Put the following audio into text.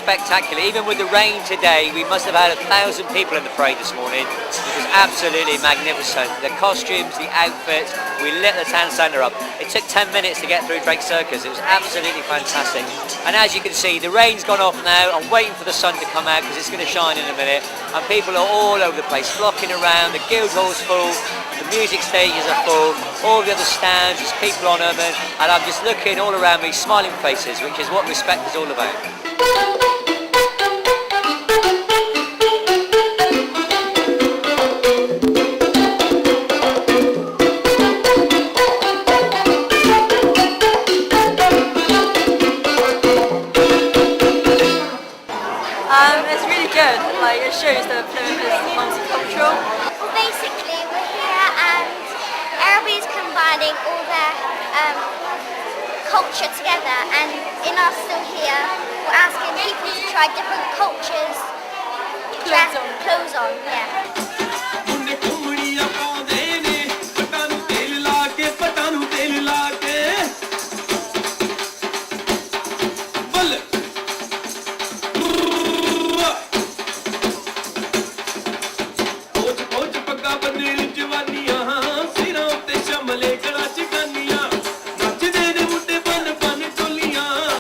spectacular. Even with the rain today, we must have had 1,000 people in the parade this morning. It was absolutely magnificent. The costumes, the outfits, we lit the town centre up. It took 10 minutes to get through Drake Circus. It was absolutely fantastic. And as you can see, the rain's gone off now. I'm waiting for the sun to come out because it's going to shine in a minute. And people are all over the place, flocking around. The Guildhall's full, the music stages are full, all the other stands, there's people on them, and I'm just looking all around me, smiling faces, which is what respect is all about. It's really good. Like, it shows that Plymouth is multicultural. Well, basically, we're here and everybody's combining all their culture together. And in us still here, we're asking people to try different cultures. Clothes on. Clothes on, yeah.